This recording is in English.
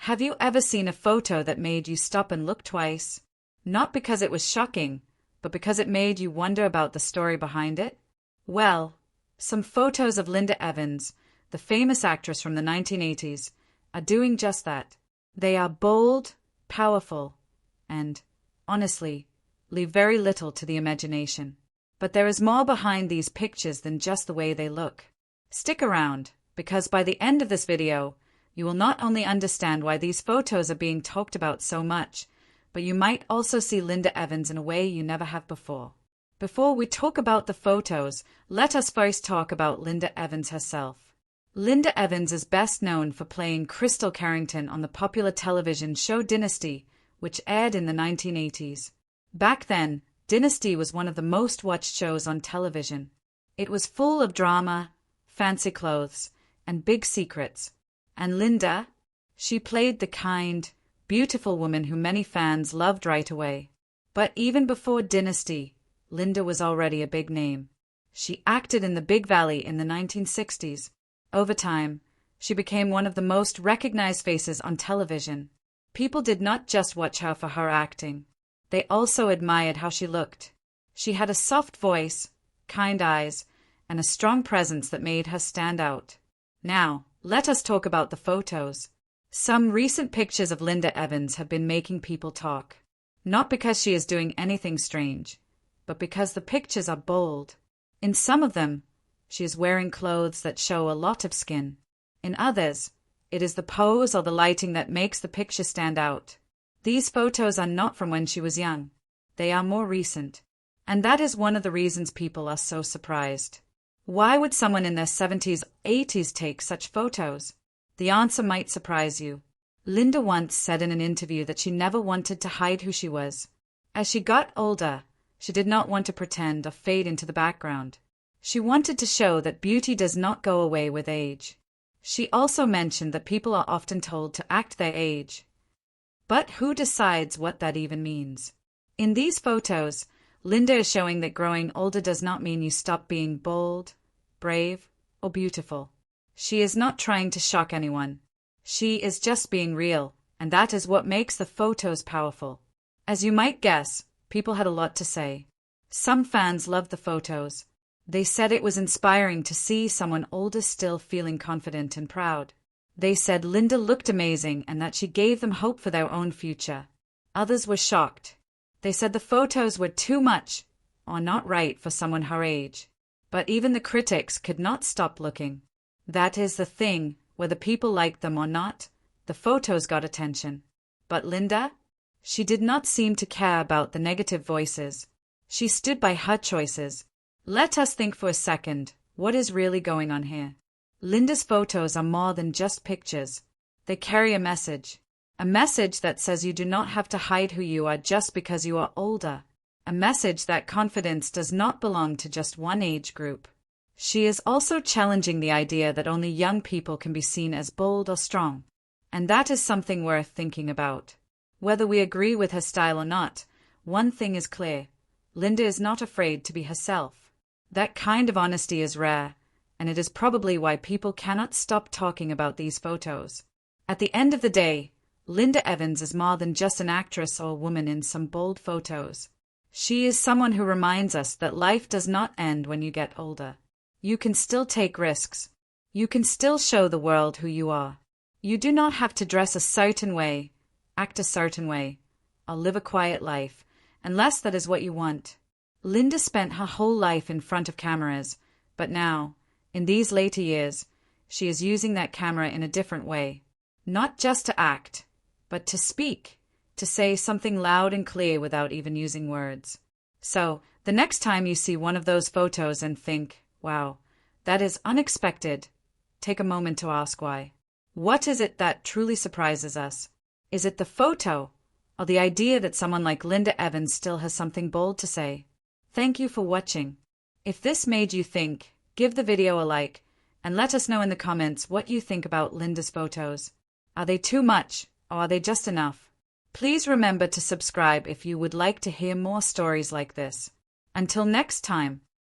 Have you ever seen a photo that made you stop and look twice? Not because it was shocking, but because it made you wonder about the story behind it? Well, some photos of Linda Evans, the famous actress from the 1980s, are doing just that. They are bold, powerful, and, honestly, leave very little to the imagination. But there is more behind these pictures than just the way they look. Stick around, because by the end of this video, you will not only understand why these photos are being talked about so much, but you might also see Linda Evans in a way you never have before. Before we talk about the photos, let us first talk about Linda Evans herself. Linda Evans is best known for playing Crystal Carrington on the popular television show Dynasty, which aired in the 1980s. Back then, Dynasty was one of the most watched shows on television. It was full of drama, fancy clothes, and big secrets. And Linda? She played the kind, beautiful woman who many fans loved right away. But even before Dynasty, Linda was already a big name. She acted in the Big Valley in the 1960s. Over time, she became one of the most recognized faces on television. People did not just watch her for her acting. They also admired how she looked. She had a soft voice, kind eyes, and a strong presence that made her stand out. Now, let us talk about the photos. Some recent pictures of Linda Evans have been making people talk. Not because she is doing anything strange, but because the pictures are bold. In some of them, she is wearing clothes that show a lot of skin. In others, it is the pose or the lighting that makes the picture stand out. These photos are not from when she was young. They are more recent. And that is one of the reasons people are so surprised. Why would someone in their 70s, 80s take such photos? The answer might surprise you. Linda once said in an interview that she never wanted to hide who she was. As she got older, she did not want to pretend or fade into the background. She wanted to show that beauty does not go away with age. She also mentioned that people are often told to act their age. But who decides what that even means? In these photos, Linda is showing that growing older does not mean you stop being bold, brave, or beautiful. She is not trying to shock anyone. She is just being real, and that is what makes the photos powerful. As you might guess, people had a lot to say. Some fans loved the photos. They said it was inspiring to see someone older still feeling confident and proud. They said Linda looked amazing and that she gave them hope for their own future. Others were shocked. They said the photos were too much, or not right for someone her age. But even the critics could not stop looking. That is the thing, whether people liked them or not, the photos got attention. But Linda? She did not seem to care about the negative voices. She stood by her choices. Let us think for a second, what is really going on here? Linda's photos are more than just pictures. They carry a message. A message that says you do not have to hide who you are just because you are older. A message that confidence does not belong to just one age group. She is also challenging the idea that only young people can be seen as bold or strong. And that is something worth thinking about. Whether we agree with her style or not, one thing is clear. Linda is not afraid to be herself. That kind of honesty is rare, and it is probably why people cannot stop talking about these photos. At the end of the day, Linda Evans is more than just an actress or a woman in some bold photos. She is someone who reminds us that life does not end when you get older. You can still take risks. You can still show the world who you are. You do not have to dress a certain way, act a certain way, or live a quiet life, unless that is what you want. Linda spent her whole life in front of cameras, but now, in these later years, she is using that camera in a different way. Not just to act, but to speak, to say something loud and clear without even using words. So, the next time you see one of those photos and think, wow, that is unexpected, take a moment to ask why. What is it that truly surprises us? Is it the photo, or the idea that someone like Linda Evans still has something bold to say? Thank you for watching. If this made you think, give the video a like, and let us know in the comments what you think about Linda's photos. Are they too much, or are they just enough? Please remember to subscribe if you would like to hear more stories like this. Until next time.